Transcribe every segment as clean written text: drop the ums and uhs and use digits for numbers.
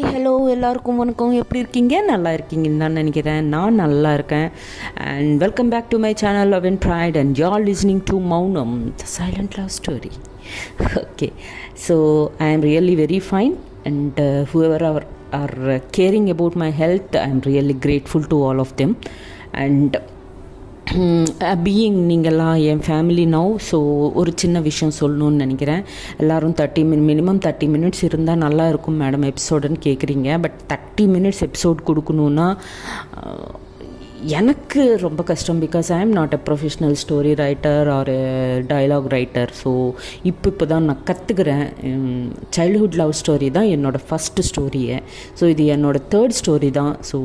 Hello எல்லாருக்கும் வணக்கம். எப்படி இருக்கீங்க? நல்லா இருக்கீங்கன்னு தான் நினைக்கிறேன். நான் நல்லா இருக்கேன். And welcome back to my channel love and pride and you are listening to Mounam the silent love story. Okay, so I am really very fine and whoever are caring about my health, I am really grateful to all of them. And being நீங்கள்லாம் என் family now. So ஒரு சின்ன விஷயம் சொல்லணுன்னு நினைக்கிறேன். எல்லோரும் minimum 30 minutes இருந்தால் நல்லா இருக்கும் madam எபிசோடுன்னு கேட்குறீங்க. பட் 30 மினிட்ஸ் எபிசோட் கொடுக்கணுன்னா எனக்கு ரொம்ப கஷ்டம். Because I am not a professional story writer or dialogue writer. So இப்போ தான் நான் கற்றுக்கிறேன். சைல்ட்ஹுட் லவ் ஸ்டோரி தான் என்னோடய ஃபஸ்ட்டு ஸ்டோரியை. ஸோ இது என்னோடய தேர்ட் ஸ்டோரி தான். ஸோ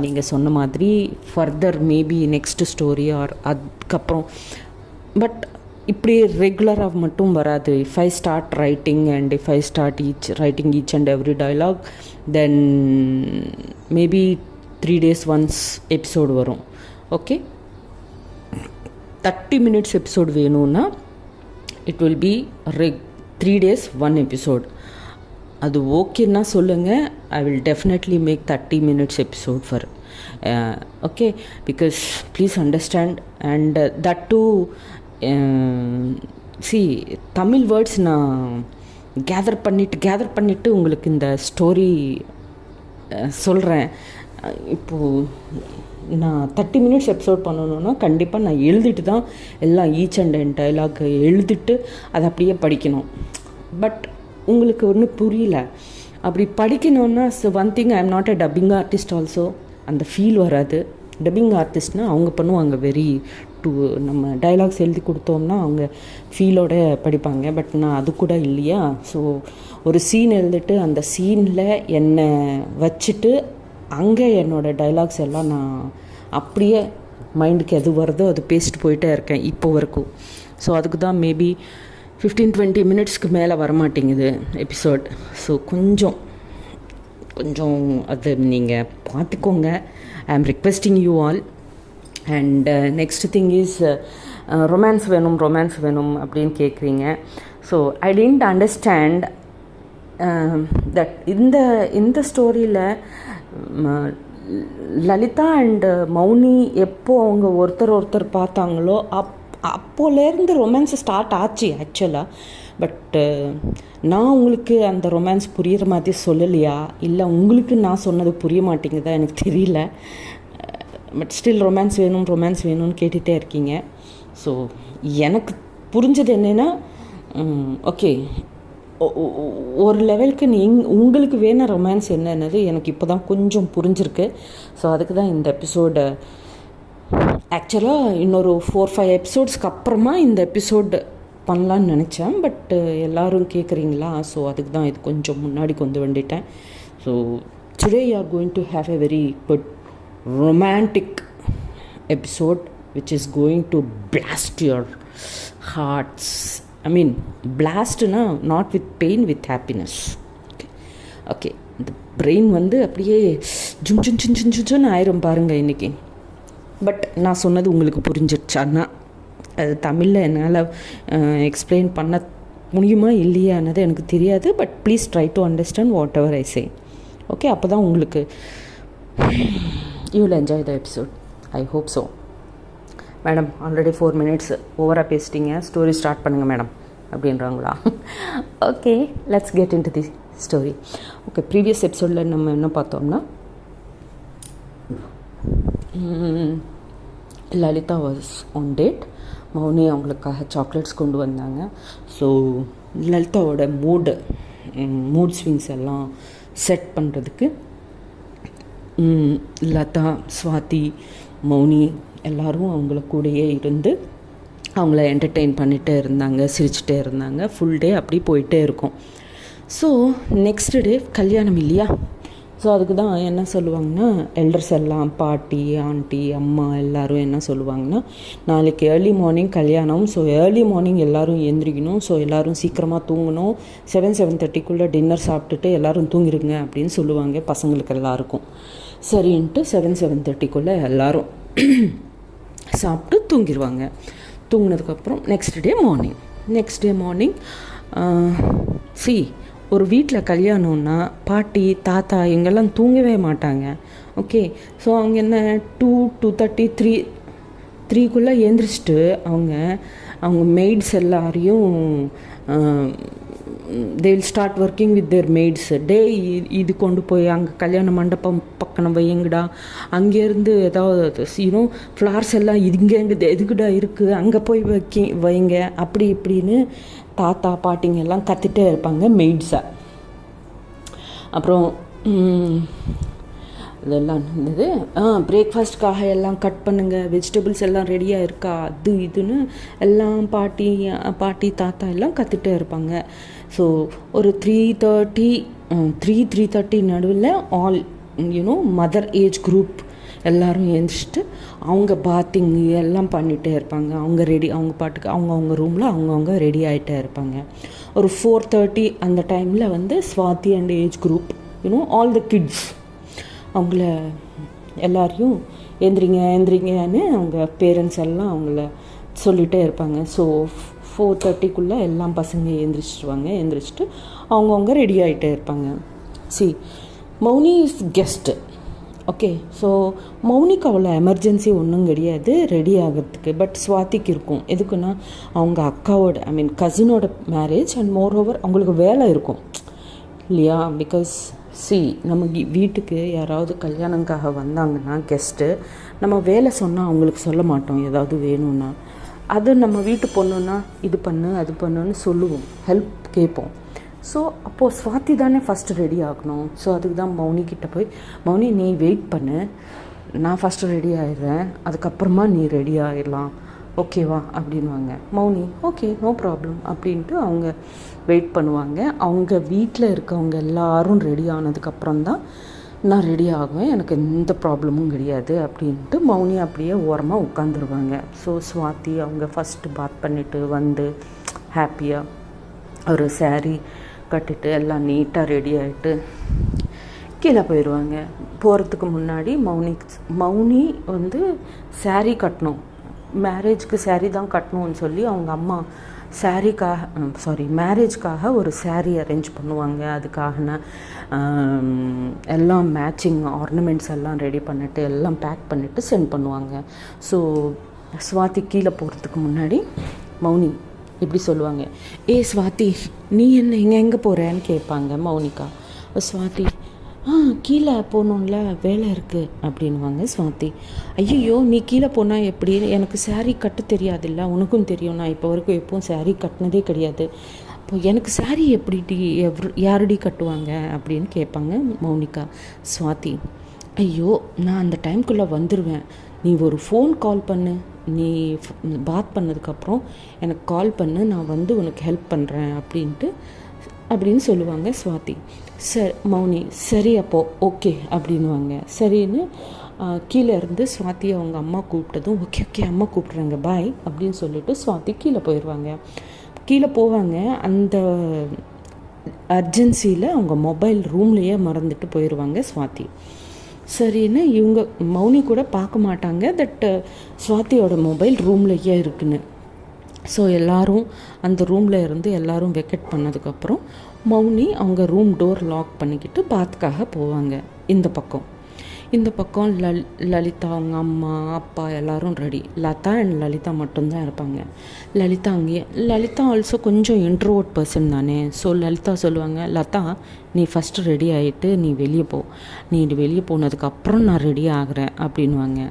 நீங்கள் சொன்ன மாதிரி further maybe next story or அதுக்கப்புறம் பட் இப்படி ரெகுலராக மட்டும் வராது. If I start writing and if I start writing each and every dialogue, then maybe 3 days once episode வரும். ஓகே, 30 மினிட்ஸ் எபிசோடு வேணும்னா it will be 3 days 1 episode. அது ஓகேன்னா சொல்லுங்கள். I will definitely make 30 minutes episode for okay. Because please understand and that to Tamil words நான் gather பண்ணிவிட்டு உங்களுக்கு இந்த story சொல்கிறேன். இப்போது நான் 30 மினிட்ஸ் எபிசோட் பண்ணணுன்னா கண்டிப்பாக நான் எழுதிட்டு தான் எல்லாம் ஈச் அண்ட் என் டைலாக் எழுதிட்டு அதை அப்படியே படிக்கணும். பட் உங்களுக்கு ஒன்றும் புரியல. அப்படி படிக்கணுன்னா one thing, I am not a dubbing artist also. அந்த ஃபீல் வராது. டப்பிங் ஆர்டிஸ்ட்னால் அவங்க பண்ணுவாங்க வெரி நம்ம டைலாக்ஸ் எழுதி கொடுத்தோம்னா அவங்க ஃபீலோட படிப்பாங்க. பட் நான் அது கூட இல்லையா. ஸோ ஒரு சீன் எழுதிட்டு அந்த சீனில் என்னை வச்சுட்டு அங்கே என்னோடய டைலாக்ஸ் எல்லாம் நான் அப்படியே மைண்டுக்கு எது வருதோ அது பேசிட்டு போயிட்டே இருக்கேன் இப்போ வரைக்கும். ஸோ அதுக்கு தான் மேபி 15-20 மினிட்ஸ்க்கு மேலே வரமாட்டேங்குது எபிசோட். ஸோ கொஞ்சம் அது நீங்கள் பார்த்துக்கோங்க. I am requesting you all. And next thing is romance வேணும் அப்படின்னு கேட்குறீங்க. So I tend understand that இந்த ஸ்டோரியில் லலிதா அண்ட் மௌனி எப்போ அவங்க ஒருத்தர் பார்த்தாங்களோ அப்போலேருந்து ரொமான்ஸ் ஸ்டார்ட் ஆச்சு ஆக்சுவலாக. பட் நான் உங்களுக்கு அந்த ரொமான்ஸ் புரிகிற மாதிரி சொல்லலையா, இல்லை உங்களுக்கு நான் சொன்னது புரிய மாட்டேங்குதா எனக்கு தெரியல. பட் ஸ்டில் ரொமான்ஸ் வேணும்னு கேட்டுகிட்டே இருக்கீங்க. ஸோ எனக்கு புரிஞ்சது என்னென்னா, ஓகே, ஒரு லெவலுக்கு உங்களுக்கு வேண ரொமான்ஸ் என்னென்னது எனக்கு இப்போ தான் கொஞ்சம் புரிஞ்சிருக்கு. ஸோ அதுக்கு தான் இந்த எபிசோடு ஆக்சுவலாக இன்னொரு 4-5 எபிசோட்ஸ்க்கு அப்புறமா இந்த எபிசோடு பண்ணலான்னு நினச்சேன். பட் எல்லோரும் கேட்குறீங்களா, ஸோ அதுக்கு தான் இது கொஞ்சம் முன்னாடி கொண்டு வந்துட்டேன். So today you are going to have a very good romantic episode which is going to blast your hearts. I mean, blastனா not with pain, with happiness. Okay, இந்த பிரெயின் அப்படியே ஜும் ஆயிரும் பாருங்கள் இன்றைக்கி. பட் நான் சொன்னது உங்களுக்கு புரிஞ்சிடுச்சான்னா அது தமிழில் என்னால் எக்ஸ்பிளைன் பண்ண முடியுமா இல்லையானது எனக்கு தெரியாது. But please try to understand whatever I say. Okay, அப்போ தான் உங்களுக்கு you will enjoy the episode. I hope so. Madam already 4 minutes ஓவராக பேசிட்டீங்க, ஸ்டோரி ஸ்டார்ட் பண்ணுங்கள் மேடம் அப்படின்றாங்களா? Okay, let's get into the story. Okay, previous எபிசோடில் நம்ம என்ன பார்த்தோம்னா, Lalitha was on date. Mouni அவங்களுக்காக சாக்லேட்ஸ் கொண்டு வந்தாங்க. ஸோ லலிதாவோட மூட் ஸ்விங்ஸ் எல்லாம் செட் பண்ணுறதுக்கு லதா, ஸ்வாதி, மௌனி எல்லோரும் அவங்கள கூடயே இருந்து அவங்கள என்டர்டெயின் பண்ணிகிட்டே இருந்தாங்க, சிரிச்சுட்டே இருந்தாங்க. ஃபுல் டே அப்படி போயிட்டே இருக்கும். ஸோ நெக்ஸ்ட் டே கல்யாணம் இல்லையா. ஸோ அதுக்கு தான் என்ன சொல்லுவாங்கன்னா, எல்டர்ஸ் எல்லாம் பாட்டி, ஆண்டி, அம்மா எல்லோரும் என்ன சொல்லுவாங்கன்னா, நாளைக்கு ஏர்லி மார்னிங் கல்யாணம். ஸோ ஏர்லி மார்னிங் எல்லோரும் எழுந்திரிக்கணும். ஸோ எல்லோரும் சீக்கிரமாக தூங்கணும். 7-7:30 டின்னர் சாப்பிட்டுட்டு எல்லோரும் தூங்கிடுங்க அப்படின்னு சொல்லுவாங்க பசங்களுக்கு எல்லாருக்கும். சரின்ட்டு 7-7:30 எல்லோரும் சாப்பிட்டு தூங்கிடுவாங்க. தூங்கினதுக்கப்புறம் நெக்ஸ்ட் டே மார்னிங் ஒரு வீட்டில் கல்யாணம்னா பாட்டி தாத்தா இவங்கெல்லாம் தூங்கவே மாட்டாங்க. ஓகே, ஸோ அவங்க என்ன 2:30 3க்குள்ளே எழுந்திரிச்சிட்டு அவங்க மெய்ட்ஸ் எல்லாரையும் they will start working with their maids. இது கொண்டு போய் அங்கே கல்யாண மண்டபம் பக்கம் வையுங்கடா, அங்கேருந்து ஏதாவது ஃப்ளார்ஸ் எல்லாம் இங்கேருந்து எதுக்குடா இருக்குது அங்கே போய் வைங்க, அப்படி இப்படின்னு தாத்தா பாட்டிங்க எல்லாம் கத்திட்டே இருப்பாங்க மெய்ட்ஸை. அப்புறம் இதெல்லாம் இருந்தது. பிரேக்ஃபாஸ்ட்காக எல்லாம் கட் பண்ணுங்கள், வெஜிடபிள்ஸ் எல்லாம் ரெடியாக இருக்கா, அது இதுன்னு எல்லாம் பாட்டி தாத்தா எல்லாம் கற்றுட்டே இருப்பாங்க. ஸோ ஒரு 3:30 நடுவில் ஆல் மதர் ஏஜ் குரூப் எல்லோரும் எழுந்திரிச்சிட்டு அவங்க பாத்திங் எல்லாம் பண்ணிகிட்டே இருப்பாங்க. அவங்க பாட்டுக்கு அவங்க ரூமில் அவங்கவுங்க ரெடி ஆகிட்டே இருப்பாங்க. ஒரு 4:30 அந்த டைமில் Swathi and age group all the kids அவங்கள எல்லாரையும் எந்திரிங்கன்னு அவங்க பேரண்ட்ஸ் எல்லாம் அவங்கள சொல்லிகிட்டே இருப்பாங்க. ஸோ 4:30க்குள்ளே எல்லாம் பசங்க எழுந்திரிச்சிட்டு அவங்கவுங்க ரெடி ஆகிட்டே இருப்பாங்க. Mouni is guest. Okay, so மௌனிக்கு அவ்வளோ எமர்ஜென்சி ஒன்றும் கிடையாது ரெடி ஆகிறதுக்கு. பட் ஸ்வாதிக்கு இருக்கும். எதுக்குன்னா அவங்க அக்காவோட கசினோட மேரேஜ் அண்ட் மோர் ஓவர் அவங்களுக்கு வேலை இருக்கும் இல்லையா. பிகாஸ் நம்ம வீட்டுக்கு யாராவது கல்யாணங்காக வந்தாங்கன்னா கெஸ்ட்டு, நம்ம வேலை சொன்னால் அவங்களுக்கு சொல்ல மாட்டோம். ஏதாவது வேணும்னா அது நம்ம வீட்டு பொண்ணுன்னா இது பண்ணு அது பண்ணுன்னு சொல்லுவோம், ஹெல்ப் கேட்போம். ஸோ அப்போது ஸ்வாதி தானே ஃபஸ்ட்டு ரெடி ஆகணும். ஸோ அதுக்கு தான் மௌனிக்கிட்ட போய், மௌனி நீ வெயிட் பண்ணு, நான் ஃபஸ்ட்டு ரெடி ஆகிடுறேன், அதுக்கப்புறமா நீ ரெடி ஆகிடலாம், ஓகேவா அப்படின்வாங்க. மௌனி ஓகே நோ ப்ராப்ளம் அப்படின்ட்டு அவங்க வெயிட் பண்ணுவாங்க. அவங்க வீட்டில் இருக்கவங்க எல்லாரும் ரெடி ஆனதுக்கப்புறம் தான் நான் ரெடி ஆகுவேன், எனக்கு எந்த ப்ராப்ளமும் கிடையாது அப்படின்ட்டு மௌனி அப்படியே ஓரமாக உட்காந்துருவாங்க. ஸோ ஸ்வாதி அவங்க ஃபஸ்ட்டு பாத் பண்ணிவிட்டு வந்து ஹாப்பியாக ஒரு saree கட்டிட்டு எல்லாம் நீட்டாக ரெடி ஆகிட்டு கீழே போயிடுவாங்க. போகிறதுக்கு முன்னாடி மௌனி saree கட்டணும், மேரேஜ்க்கு saree தான் கட்டணும்னு சொல்லி அவங்க அம்மா மேரேஜ்க்காக ஒரு saree அரேஞ்ச் பண்ணுவாங்க. அதுக்காக எல்லாம் மேட்சிங் ஆர்னமெண்ட்ஸ் எல்லாம் ரெடி பண்ணிவிட்டு எல்லாம் பேக் பண்ணிவிட்டு சென்ட் பண்ணுவாங்க. ஸோ ஸ்வாதி கீழே போகிறதுக்கு முன்னாடி மௌனி இப்படி சொல்லுவாங்க, ஸ்வாதி நீ என்ன எங்கே போகிறேன்னு கேட்பாங்க மௌனிகா. ஸ்வாதி கீழே போகணும்ல வேலை இருக்குது அப்படின்வாங்க. ஸ்வாதி ஐயோ நீ கீழே போனால் எப்படி, எனக்கு saree கட்ட தெரியாதுல்ல, உனக்கும் தெரியும், நான் இப்போ வரைக்கும் எப்பவும் saree கட்டினதே கிடையாது, அப்போ எனக்கு saree எப்படி யாரடி கட்டுவாங்க அப்படின்னு கேட்பாங்க மௌனிகா. ஸ்வாதி ஐயோ நான் அந்த டைம்குள்ளே வந்துடுவேன், நீ ஒரு ஃபோன் கால் பண்ணு, நீ பாத் பண்ணதுக்கப்புறம் எனக்கு கால் பண்ணு, நான் உனக்கு ஹெல்ப் பண்ணுறேன் அப்படின்னு சொல்லுவாங்க ஸ்வாதி. மௌனி சரி அப்போது ஓகே அப்படின்வாங்க. சரின்னு கீழே இருந்து ஸ்வாதி அவங்க அம்மா கூப்பிட்டதும் ஓகே அம்மா கூப்பிட்றாங்க பாய் அப்படின்னு சொல்லிட்டு ஸ்வாதி கீழே போயிடுவாங்க. கீழே போவாங்க. அந்த அர்ஜென்சியில் அவங்க மொபைல் ரூம்லேயே மறந்துட்டு போயிடுவாங்க ஸ்வாதி. சரின்னு இவங்க மௌனி கூட பார்க்க மாட்டாங்க தட் ஸ்வாதியோட மொபைல் ரூம்லேயே இருக்குன்னு. ஸோ எல்லோரும் அந்த ரூமில் இருந்து எல்லோரும் வெக்கெட் பண்ணதுக்கப்புறம் மௌனி அவங்க ரூம் டோர் லாக் பண்ணிக்கிட்டு பாத்துக்காக போவாங்க. இந்த பக்கம் லலிதா அவங்க அம்மா அப்பா எல்லோரும் ரெடி. லதா அண்ட் லலிதா மட்டும்தான் இருப்பாங்க. லலிதா ஆல்சோ கொஞ்சம் இன்ட்ரோவர்ட் பர்சன் தானே. ஸோ லலிதா சொல்லுவாங்க, லதா நீ ஃபஸ்ட்டு ரெடி ஆகிட்டு நீ வெளியே போனதுக்கப்புறம் நான் ரெடி ஆகிறேன் அப்படின்வாங்க.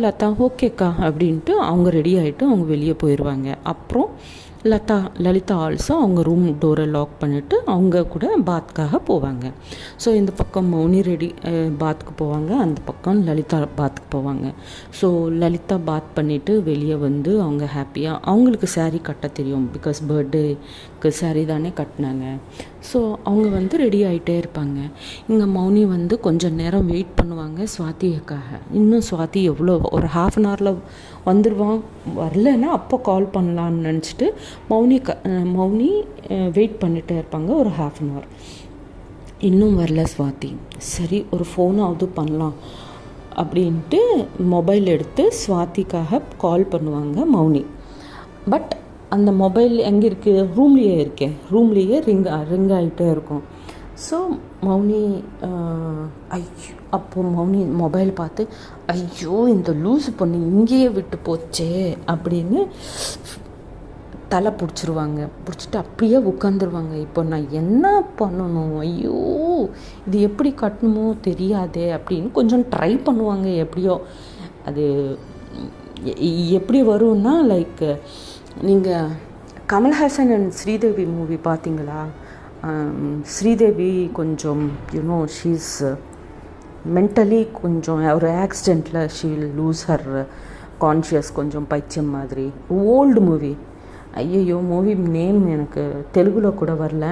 லதா ஓகேக்கா அப்படின்ட்டு அவங்க ரெடி ஆகிட்டு அவங்க வெளியே போயிடுவாங்க. அப்புறம் லலிதா ஆல்சோ அவங்க ரூம் டோரை லாக் பண்ணிவிட்டு அவங்க கூட பாத்துக்காக போவாங்க. ஸோ இந்த பக்கம் மௌனி ரெடி பாத்துக்கு போவாங்க, அந்த பக்கம் லலிதா பாத்துக்கு போவாங்க. ஸோ லலிதா பாத் பண்ணிவிட்டு வெளியே அவங்க ஹாப்பியாக அவங்களுக்கு saree கட்ட தெரியும், பிகாஸ் பர்த்டேக்கு saree தானே கட்டினாங்க. ஸோ அவங்க ரெடி ஆகிட்டே இருப்பாங்க. இங்கே மௌனி கொஞ்சம் நேரம் வெயிட் பண்ணுவாங்க ஸ்வாதிக்காக. இன்னும் ஸ்வாதி எவ்வளோ ஒரு 1/2 an hourல வந்துடுவான், வரலன்னா அப்போ கால் பண்ணலான்னு நினச்சிட்டு மௌனி வெயிட் பண்ணிகிட்டே இருப்பாங்க ஒரு 1/2 an hour. இன்னும் வரல ஸ்வாதி. சரி ஒரு ஃபோனாவது பண்ணலாம் அப்படின்ட்டு மொபைல் எடுத்து ஸ்வாதிக்காக கால் பண்ணுவாங்க மௌனி. பட் அந்த மொபைல் எங்கே இருக்குது, ரூம்லேயே இருக்கேன், ரூம்லேயே ரிங் ஆகிட்டே இருக்கும். ஸோ மௌனி ஐயோ, அப்போது மௌனி மொபைல் பார்த்து ஐயோ இந்த லூஸு பொண்ணு இங்கேயே விட்டு போச்சே அப்படின்னு தலை பிடிச்சிட்டு அப்படியே உட்காந்துருவாங்க. இப்போ நான் என்ன பண்ணணும், ஐயோ இது எப்படி கட்டணுமோ தெரியாதே அப்படின்னு கொஞ்சம் ட்ரை பண்ணுவாங்க. எப்படியோ அது எப்படி வரும்னா, லைக் நீங்கள் கமல்ஹாசன் அண்ட் ஸ்ரீதேவி மூவி பார்த்தீங்களா? ஸ்ரீதேவி கொஞ்சம் யூனோ ஷீஸ் மென்டலி கொஞ்சம் ஒரு ஆக்சிடெண்ட்டில் she will lose her conscious, கொஞ்சம் பைத்தியம் மாதிரி. ஓல்டு மூவி, ஐயோ மூவி நேம் எனக்கு தெலுங்கில் கூட வரல.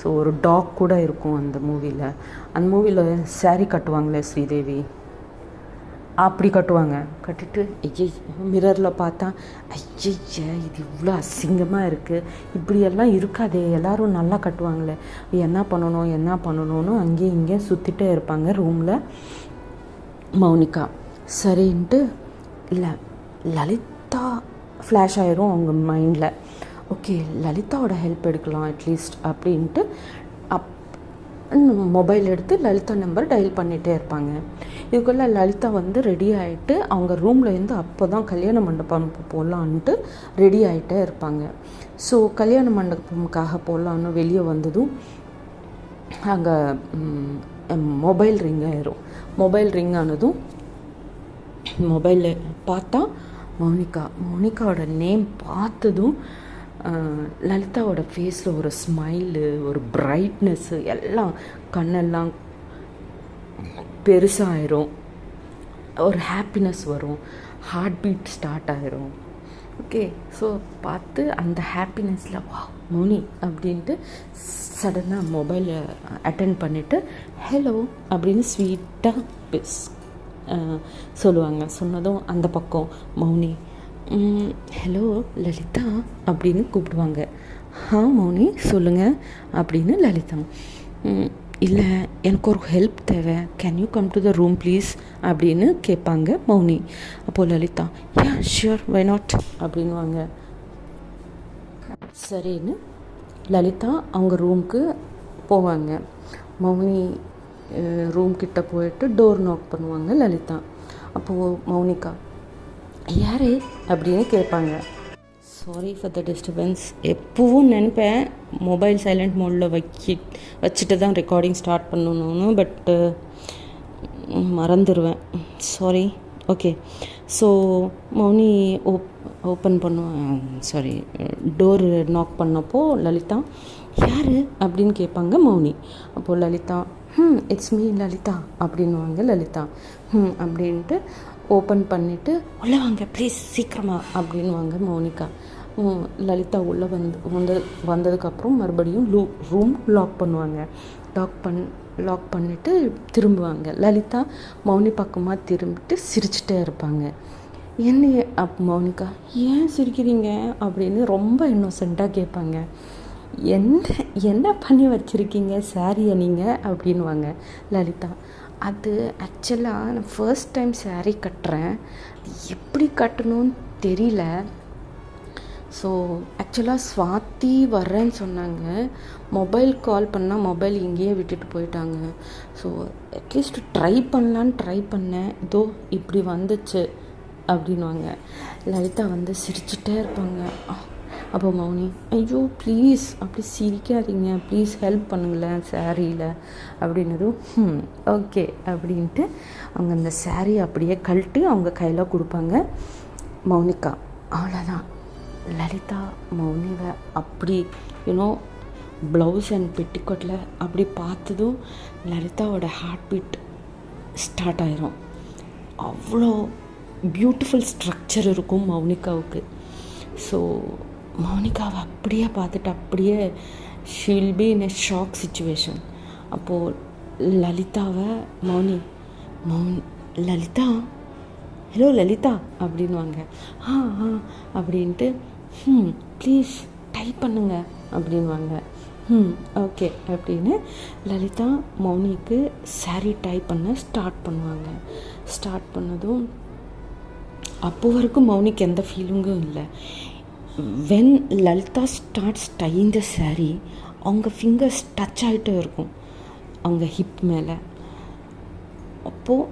ஸோ ஒரு டாக் கூட இருக்கும் அந்த மூவியில். அந்த மூவியில் சாரீ கட்டுவாங்களே ஸ்ரீதேவி, அப்படி கட்டுவாங்க. கட்டிட்டு ஐய மிரரில் பார்த்தா ஐய இது இவ்வளோ அசிங்கமாக இருக்குது, இப்படியெல்லாம் இருக்காதே, எல்லோரும் நல்லா கட்டுவாங்களே, என்ன பண்ணணும்னு அங்கேயும் இங்கேயும் சுற்றிட்டே இருப்பாங்க ரூமில். மௌனிகா சரின்ட்டு இல்லை லலிதா ஃப்ளாஷ் ஆயிரும் அவங்க மைண்டில். ஓகே லலிதாவோட ஹெல்ப் எடுக்கலாம் அட்லீஸ்ட் அப்படின்ட்டு மொபைல் எடுத்து லலிதா நம்பர் டயல் பண்ணிகிட்டே இருப்பாங்க. இதுக்குள்ளே லலிதா வந்து ரெடி ஆகிட்டு அவங்க ரூம்லேருந்து அப்போ தான் கல்யாண மண்டபம் போகலான்ட்டு ரெடி ஆகிட்டே இருப்பாங்க. ஸோ கல்யாண மண்டபமுக்காக போகலான்னு வெளியே வந்ததும் அங்கே மொபைல் ரிங் ஆயிரும். மொபைல் ரிங் ஆனதும் மொபைலில் பார்த்தா மௌனிகாவோட நேம் பார்த்ததும் லலிதாவோட ஃபேஸில் ஒரு ஸ்மைலு, ஒரு பிரைட்னஸ்ஸு, எல்லாம் கண்ணெல்லாம் பெருசாகிடும், ஒரு ஹாப்பினஸ் வரும், ஹார்ட் பீட் ஸ்டார்ட் ஆகிரும். ஓகே ஸோ பார்த்து அந்த ஹாப்பினஸில் வா மௌனி அப்படின்ட்டு சடனாக மொபைலை அட்டென்ட் பண்ணிவிட்டு ஹலோ அப்படின்னு ஸ்வீட்டாக சொல்லுவாங்க. சொன்னதும் அந்த பக்கம் மௌனி ஹலோ லலிதா அப்படின்னு கூப்பிடுவாங்க. மௌனி சொல்லுங்கள் அப்படின்னு லலிதா. இல்லை எனக்கு ஒரு ஹெல்ப் தேவை, can you come to the room please அப்படின்னு கேட்பாங்க மௌனி. அப்போது லலிதா ஷியோர் வை நாட் அப்படின்வாங்க. சரின்னு லலிதா அவங்க ரூமுக்கு போவாங்க. மௌனி ரூம் கிட்ட போயிட்டு டோர் நாக் பண்ணுவாங்க லலிதா. அப்போது மௌனிகா யார் அப்படின்னு கேட்பாங்க. Sorry for the disturbance. எப்பவும் நினைப்பேன் மொபைல் சைலண்ட் மோடில் வச்சுட்டு தான் ரெக்கார்டிங் ஸ்டார்ட் பண்ணணும்னு, பட்டு மறந்துடுவேன், sorry. Okay so Mouni open பண்ணுவேன், சாரி டோர் நாக் பண்ணப்போ லலிதா யார் அப்படின்னு கேட்பாங்க மௌனி. அப்போது லலிதா இட்ஸ் மீ லலிதா அப்படின்வாங்க லலிதா. அப்படின்ட்டு ஓப்பன் பண்ணிவிட்டு உள்ளே வாங்க ப்ளீஸ் சீக்கிரமாக அப்படின்வாங்க மௌனிகா. லலிதா உள்ளே வந்ததுக்கப்புறம் மறுபடியும் ரூம் லாக் பண்ணுவாங்க. லாக் பண்ணிவிட்டு திரும்புவாங்க. லலிதா மௌனி பக்கமாக திரும்பிட்டு சிரிச்சிட்டே இருப்பாங்க. என்ன மௌனிகா ஏன் சிரிக்கிறீங்க அப்படின்னு ரொம்ப இன்னோசென்ட்டாக கேட்பாங்க. என்ன பண்ணி வச்சுருக்கீங்க சாரியை நீங்கள் அப்படின்வாங்க லலிதா. அது ஆக்சுவலாக நான் ஃபர்ஸ்ட் டைம் சாரீ கட்டுறேன், எப்படி கட்டணும்னு தெரியல. ஸோ ஆக்சுவலாக ஸ்வாதி வர்றேன்னு சொன்னாங்க, மொபைல் கால் பண்ணால் மொபைல் இங்கேயே விட்டுட்டு போயிட்டாங்க. ஸோ அட்லீஸ்ட் ட்ரை பண்ணேன், இதோ இப்படி வந்துச்சு அப்படின்வாங்க. லலிதா வந்து சிரிச்சிட்டே இருப்பாங்க. அப்போ மௌனி ஐயோ ப்ளீஸ் அப்படி சிரிக்காதீங்க, ப்ளீஸ் ஹெல்ப் பண்ணுங்களேன் சாரியில் அப்படின்னதும் ஓகே அப்படின்ட்டு அவங்க அந்த சாரீ அப்படியே கழட்டி அவங்க கையில் கொடுப்பாங்க. மௌனிகா அவ்வளோதான். லலிதா மௌனிவை அப்படி யூனோ ப்ளவுஸ் அண்ட் பெட்டிக்கோட்டில் அப்படி பார்த்ததும் லலிதாவோட ஹார்ட் பீட் ஸ்டார்ட் ஆயிரும். அவ்வளோ பியூட்டிஃபுல் ஸ்ட்ரக்சர் இருக்கும் மௌனிகாவுக்கு. ஸோ மௌனிகாவை அப்படியே பார்த்துட்டு அப்படியே she will be in a shock situation. அப்போது லலிதாவை லலிதா ஹலோ லலிதா அப்படின்வாங்க. அப்படின்ட்டு ப்ளீஸ் டைப் பண்ணுங்க அப்படின்வாங்க. ஓகே அப்படின்னு லலிதா மௌனிக்கு சாரீ டைப் பண்ண ஸ்டார்ட் பண்ணுவாங்க. ஸ்டார்ட் பண்ணதும் அப்போ வரைக்கும் மௌனிக்கு எந்த ஃபீலிங்கும் இல்லை. When Lalitha starts tying the saree, அவங்க ஃபிங்கர்ஸ் டச் ஆகிட்டே இருக்கும் அவங்க ஹிப் மேலே. அப்போது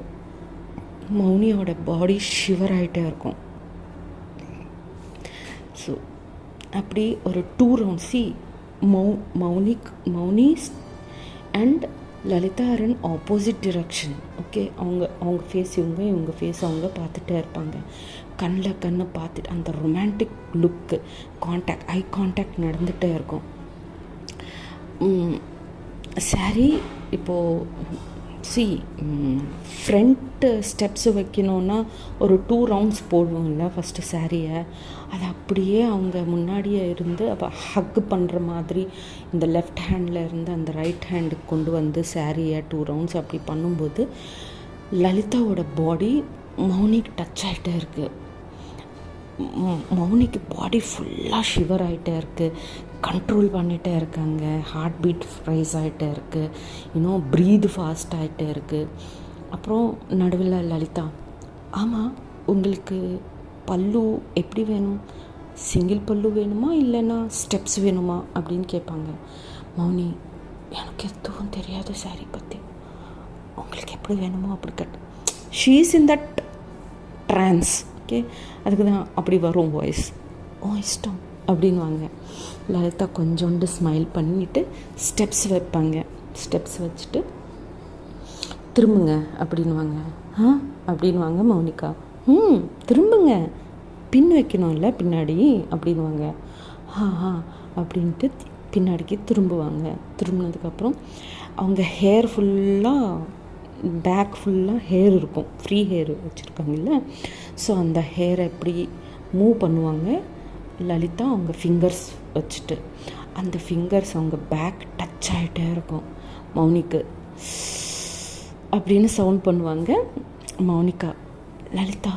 மௌனியோட பாடி ஷிவர் ஆகிட்டே இருக்கும். ஸோ அப்படி ஒரு 2 rounds. See Mouni and Lalitha are in opposite direction. Okay, அவங்க ஃபேஸ் இவங்க ஃபேஸ் அவங்க பார்த்துட்டே இருப்பாங்க. கண்ணில் கண்ணை பார்த்துட்டு அந்த ரொமான்டிக் லுக்கு, ஐ கான்டாக்ட் நடந்துகிட்டே இருக்கும். சாரி இப்போது ஃப்ரண்ட் ஸ்டெப்ஸு வைக்கணுன்னா ஒரு 2 rounds போடுவோம்ல ஃபஸ்ட்டு சாரியை. அது அப்படியே அவங்க முன்னாடியே இருந்து அப்போ ஹக் பண்ணுற மாதிரி இந்த லெஃப்ட் ஹேண்டில் இருந்து அந்த ரைட் ஹேண்டுக்கு கொண்டு வந்து சாரியை 2 rounds அப்படி பண்ணும்போது லலிதாவோட பாடி மௌனிக்கு டச் ஆகிட்டே இருக்குது. மௌனிக்கு பாடி ஃபுல்லாக ஷிவர் ஆகிட்டே இருக்குது. கண்ட்ரோல் பண்ணிகிட்டே இருக்காங்க. ஹார்ட் பீட் ரைஸ் ஆகிட்டே இருக்குது. ப்ரீத் ஃபாஸ்ட் ஆகிட்டே இருக்குது. அப்புறம் நடுவில் லலிதா, ஆமாம் உங்களுக்கு பல்லு எப்படி வேணும்? சிங்கிள் பல்லு வேணுமா இல்லைன்னா ஸ்டெப்ஸ் வேணுமா அப்படின்னு கேட்பாங்க. மௌனி, எனக்கு எதுவும் தெரியாது சாரி பற்றி, உங்களுக்கு எப்படி வேணுமோ அப்படி cut. She is in that trance. Okay, அதுக்கு தான் அப்படி வரும் வாய்ஸ். இஷ்டம் அப்படின்வாங்க. லலிதா கொஞ்சோண்டு ஸ்மைல் பண்ணிவிட்டு ஸ்டெப்ஸ் வைப்பாங்க. ஸ்டெப்ஸ் வச்சுட்டு திரும்புங்க அப்படின்வாங்க. அப்படின்வாங்க மௌனிகா. திரும்புங்க, பின் வைக்கணும்ல பின்னாடி அப்படின்வாங்க. அப்படின்ட்டு பின்னாடிக்கு திரும்புவாங்க. திரும்பினதுக்கப்புறம் அவங்க ஹேர் ஃபுல்லாக, பேக் ஃபுல்லாக ஹேர் இருக்கும், ஃப்ரீ ஹேர் வச்சுருக்காங்கல்ல. ஸோ அந்த ஹேரை எப்படி மூவ் பண்ணுவாங்க லலிதா அவங்க ஃபிங்கர்ஸ் வச்சுட்டு. அந்த ஃபிங்கர்ஸ் அவங்க பேக் டச் ஆகிட்டே இருக்கும். மௌனிக்கு அப்படின்னு சவுண்ட் பண்ணுவாங்க. மௌனிகா லலிதா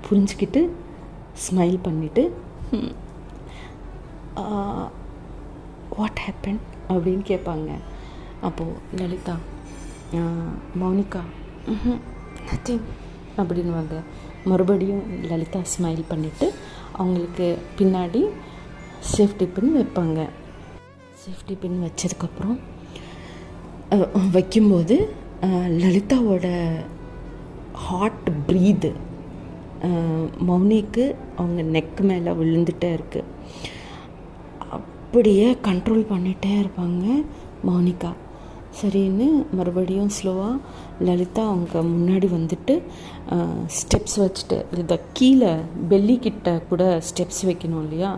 புரிஞ்சுக்கிட்டு ஸ்மைல் பண்ணிவிட்டு வாட் ஹேப்பன் அப்படின்னு கேட்பாங்க. அப்போது லலிதா மௌனிகா நத்திங் அப்படின்வாங்க. மறுபடியும் லலிதா ஸ்மைல் பண்ணிவிட்டு அவங்களுக்கு பின்னாடி சேஃப்டி பின் வைப்பாங்க. சேஃப்டி பின் வச்சதுக்கப்புறம் வைக்கும்போது லலிதாவோட ஹார்ட் ப்ரீது மௌனிக்கு அவங்க நெக் மேலே விழுந்துகிட்டே இருக்குது. அப்படியே கண்ட்ரோல் பண்ணிகிட்டே இருப்பாங்க மௌனிகா. சரின்னு மறுபடியும் ஸ்லோவாக லலிதா அவங்க முன்னாடி வந்துட்டு ஸ்டெப்ஸ் வச்சுட்டு, இதை கீழே பெல்லிக்கிட்ட கூட ஸ்டெப்ஸ் வைக்கணும் இல்லையா,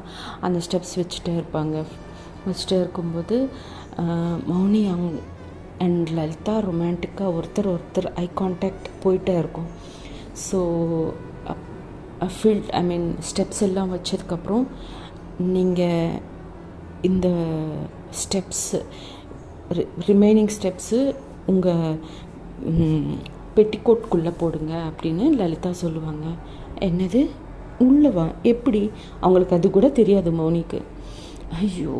அந்த ஸ்டெப்ஸ் வச்சுட்டே இருப்பாங்க. வச்சுட்டே இருக்கும்போது மௌனி அண்ட் லலிதா ரொமான்டிக்காக ஒருத்தர் ஐ கான்டாக்ட் போயிட்டே இருக்கும். ஸோ ஸ்டெப்ஸ் எல்லாம் வச்சதுக்கப்புறம் நீங்கள் இந்த ஸ்டெப்ஸு ரிமைனிங் ஸ்டெப்ஸு உங்கள் பெட்டிக்கோட்குள்ளே போடுங்க அப்படின்னு லலிதா சொல்லுவாங்க. என்னது உள்ளவா? எப்படி? அவங்களுக்கு அது கூட தெரியாது மௌனிக்கு. ஐயோ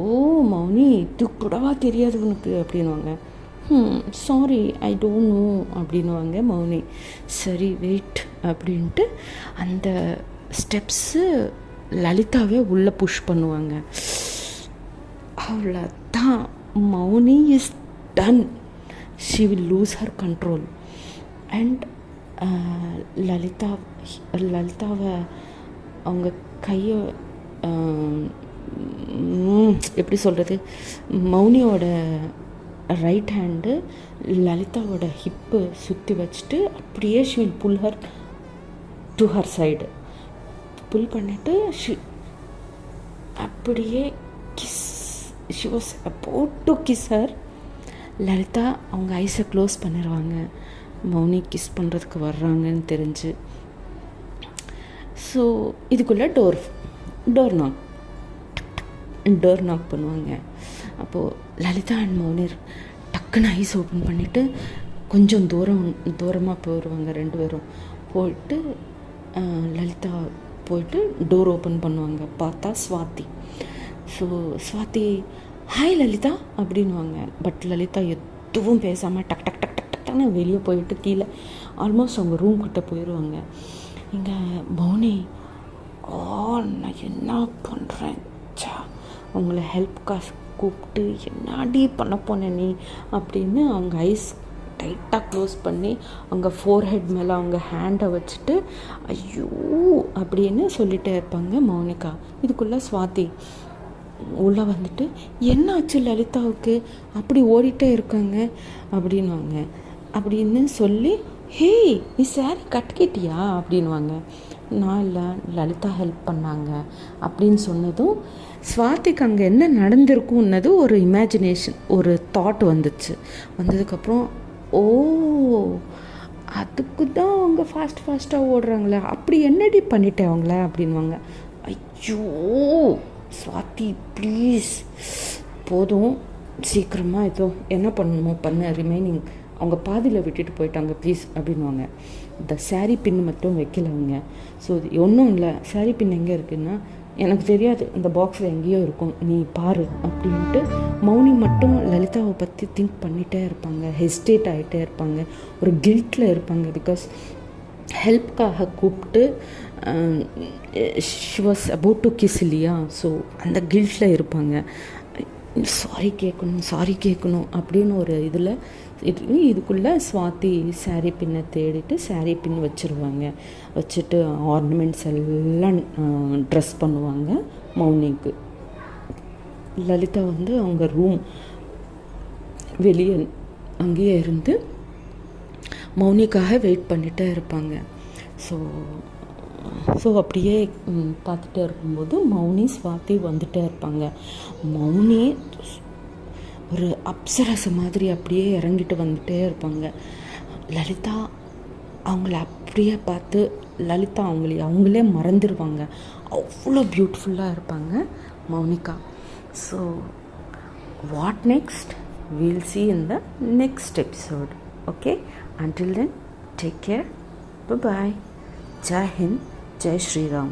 மௌனி, இது கூடவா தெரியாது உனக்கு அப்படின்வாங்க. சாரி ஐ டோன்ட் நோ அப்படின்வாங்க மௌனி. சரி வெயிட் அப்படின்ட்டு அந்த ஸ்டெப்ஸு லலிதாவே உள்ளே புஷ் பண்ணுவாங்க. அவ்வளோதான், Mouni is done. She will lose her control. And லலிதாவை அவங்க கையை எப்படி சொல்கிறது, மௌனியோட ரைட் ஹேண்டு லலிதாவோட ஹிப்பு சுற்றி வச்சுட்டு அப்படியே she will pull her to her side. Pull பண்ணிவிட்டு அப்படியே kiss. She was about to kiss her. Lalitha அவங்க ஐஸை க்ளோஸ் பண்ணிடுவாங்க மௌனி கிஸ் பண்ணுறதுக்கு வர்றாங்கன்னு தெரிஞ்சு. ஸோ இதுக்குள்ளே டோர் நாக் பண்ணுவாங்க. அப்போது லலிதா அண்ட் மௌனி டக்குன்னு ஐஸ் ஓப்பன் பண்ணிவிட்டு கொஞ்சம் தூரமாக போயிடுவாங்க. 2 பேரும் போயிட்டு லலிதா போயிட்டு டோர் ஓப்பன் பண்ணுவாங்க. பார்த்தா ஸ்வாதி. ஸோ ஸ்வாதி ஹாய் லலிதா அப்படின்வாங்க. பட் லலிதா எதுவும் பேசாமல் டக்குன்னு வெளியே போயிட்டு கீழே ஆல்மோஸ்ட் அவங்க ரூம் கிட்டே போயிடுவாங்க. இங்கே மௌனி நான் என்ன பண்ணுறேன், அவங்கள ஹெல்ப் காசு கூப்பிட்டு என்னடி பண்ண போனேன் நீ அப்படின்னு அவங்க ஐஸ் டைட்டாக க்ளோஸ் பண்ணி அவங்க ஃபோர்ஹெட் மேலே அவங்க ஹேண்டை வச்சுட்டு ஐயோ அப்படின்னு சொல்லிகிட்டே இருப்பாங்க மௌனிகா. இதுக்குள்ளே ஸ்வாதி உள்ளே வந்துட்டு என்னாச்சு லலிதாவுக்கு அப்படி ஓடிட்டே இருக்காங்க அப்படின்வாங்க. அப்படின்னு சொல்லி ஹேய் நீ சாரி கட்டிக்கிட்டியா அப்படின்வாங்க. நான் இல்லை, லலிதா ஹெல்ப் பண்ணாங்க அப்படின்னு சொன்னதும் ஸ்வாதிக்கு அங்கே என்ன நடந்திருக்குன்னது ஒரு இமேஜினேஷன், ஒரு தாட் வந்துச்சு. வந்ததுக்கப்புறம் ஓ அதுக்கு தான் அவங்க ஃபாஸ்ட்டாக ஓடுறாங்களே, அப்படி என்னடி பண்ணிட்டேன் அவங்கள அப்படின்வாங்க. ஐயோ ஸ்வாதி ப்ளீஸ் போதும், சீக்கிரமாக ஏதோ என்ன பண்ணணுமோ பண்ண, ரிமைனிங் அவங்க பாதியில் விட்டுட்டு போயிட்டாங்க ப்ளீஸ் அப்படின்வாங்க. இந்த சாரீ பின் மட்டும் வைக்கலவங்க. ஸோ இது ஒன்றும் இல்லை, சாரீ பின் எங்கே இருக்குன்னா எனக்கு தெரியாது, இந்த பாக்ஸில் எங்கேயோ இருக்கும், நீ பாரு அப்படின்ட்டு மௌனி மட்டும் லலிதாவை பற்றி திங்க் பண்ணிகிட்டே இருப்பாங்க, ஹெசிடேட் ஆகிட்டே இருப்பாங்க, ஒரு கில்ட்டில் இருப்பாங்க. பிகாஸ் ஹெல்ப்காக கூப்பிட்டு she was about to kiss இல்லையா, ஸோ அந்த கில்ட்டில் இருப்பாங்க. சாரி கேட்கணும் அப்படின்னு ஒரு இதில் இதுக்குள்ளே ஸ்வாதி சாரீ பின்னை தேடிட்டு சாரீ பின் வச்சுருவாங்க. வச்சுட்டு ஆர்னமெண்ட்ஸ் எல்லாம் ட்ரெஸ் பண்ணுவாங்க மௌனிக்கு. லலிதா வந்து அவங்க ரூம் வெளியே அங்கேயே இருந்து மௌனிக்காக வெயிட் பண்ணிகிட்டே இருப்பாங்க. ஸோ அப்படியே பார்த்துட்டே இருக்கும்போது மௌனி ஸ்வாதி வந்துகிட்டே இருப்பாங்க. மௌனி ஒரு அப்சரச மாதிரி அப்படியே இறங்கிட்டு வந்துகிட்டே இருப்பாங்க. லலிதா அவங்கள அப்படியே பார்த்து லலிதா அவங்களே மறந்துடுவாங்க, அவ்வளோ பியூட்டிஃபுல்லாக இருப்பாங்க Mounika. So what next we'll see in the next episode. Okay, until then take care, bye bye. Jai Hind, Jai Shri Ram.